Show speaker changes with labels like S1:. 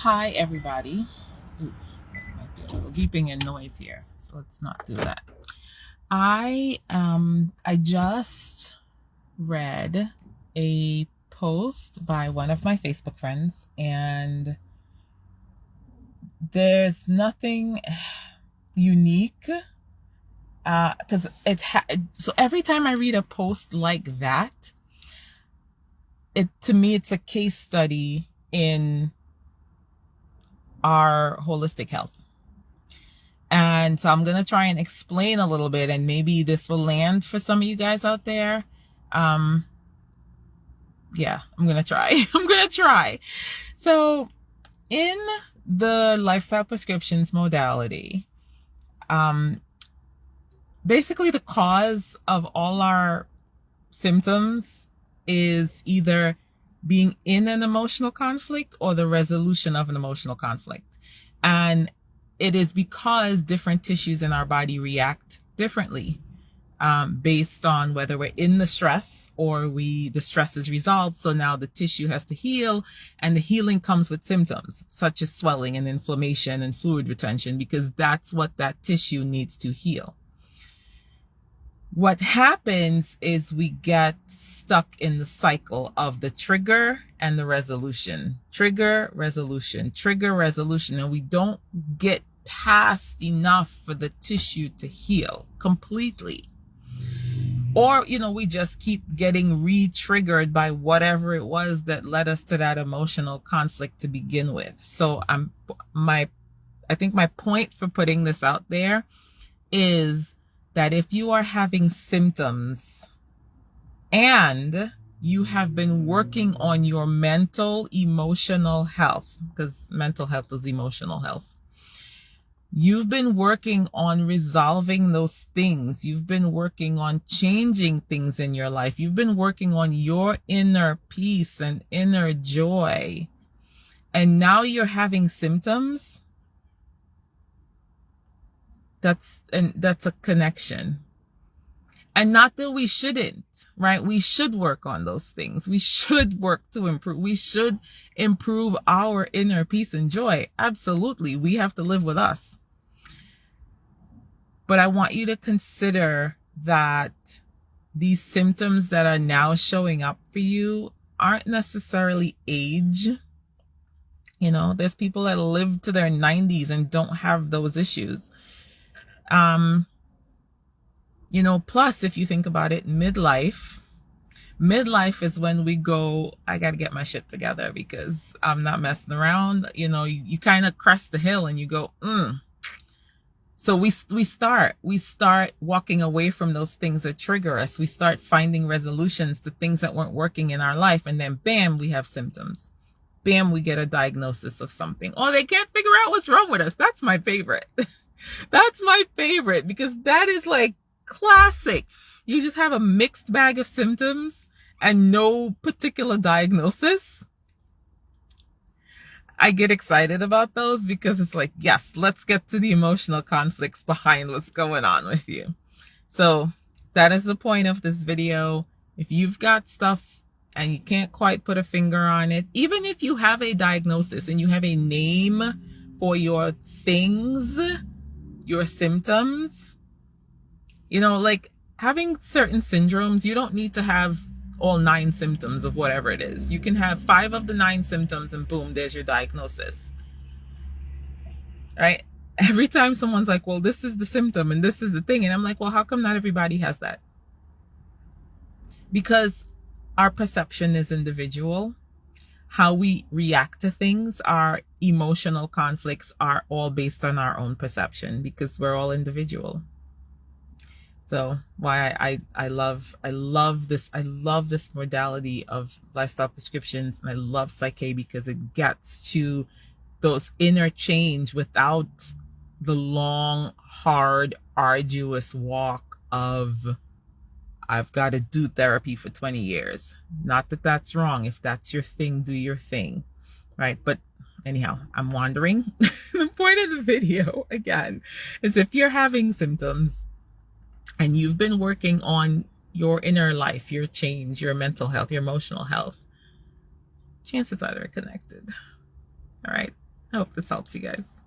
S1: Hi, everybody. Ooh, might be a little beeping and noise here, so let's not do that. I just read a post by one of my Facebook friends, and there's nothing unique because so every time I read a post like that, to me it's a case study in our holistic health. And so I'm going to try and explain a little bit, and maybe this will land for some of you guys out there. Yeah, I'm going to try. I'm going to try. So in the lifestyle prescriptions modality, basically the cause of all our symptoms is either being in an emotional conflict or the resolution of an emotional conflict. And it is because different tissues in our body react differently based on whether we're in the stress or the stress is resolved. So now the tissue has to heal, and the healing comes with symptoms such as swelling and inflammation and fluid retention, because that's what that tissue needs to heal. What happens is we get stuck in the cycle of the trigger and the resolution. Trigger, resolution, trigger, resolution. And we don't get past enough for the tissue to heal completely. Or, we just keep getting re-triggered by whatever it was that led us to that emotional conflict to begin with. So I think my point for putting this out there is that if you are having symptoms and you have been working on your mental, emotional health, because mental health is emotional health, you've been working on resolving those things. You've been working on changing things in your life. You've been working on your inner peace and inner joy. And now you're having symptoms. That's a connection. And not that we shouldn't, right? We should work on those things. We should work to improve. We should improve our inner peace and joy. Absolutely. We have to live with us. But I want you to consider that these symptoms that are now showing up for you aren't necessarily age. There's people that live to their 90s and don't have those issues. Plus, if you think about it, midlife is when we go, I got to get my shit together because I'm not messing around. You kind of crest the hill and you go, So we start walking away from those things that trigger us. We start finding resolutions to things that weren't working in our life. And then bam, we have symptoms. Bam, we get a diagnosis of something. Oh, they can't figure out what's wrong with us. That's my favorite. That's my favorite, because that is like classic. You just have a mixed bag of symptoms and no particular diagnosis. I get excited about those because it's like, yes, let's get to the emotional conflicts behind what's going on with you. So that is the point of this video. If you've got stuff and you can't quite put a finger on it, even if you have a diagnosis and you have a name for your things, your symptoms, like having certain syndromes, you don't need to have all 9 symptoms of whatever it is. You can have 5 of the 9 symptoms and boom, there's your diagnosis. Right? Every time someone's like, well, this is the symptom and this is the thing. And I'm like, well, how come not everybody has that? Because our perception is individual. How we react to things, our emotional conflicts are all based on our own perception, because we're all individual. So why I love this modality of lifestyle prescriptions, and I love Psyche because it gets to those inner change without the long, hard, arduous walk of I've got to do therapy for 20 years. Not that that's wrong. If that's your thing, do your thing, right? But anyhow, I'm wandering. The point of the video, again, is if you're having symptoms and you've been working on your inner life, your change, your mental health, your emotional health, chances are they're connected. All right. I hope this helps you guys.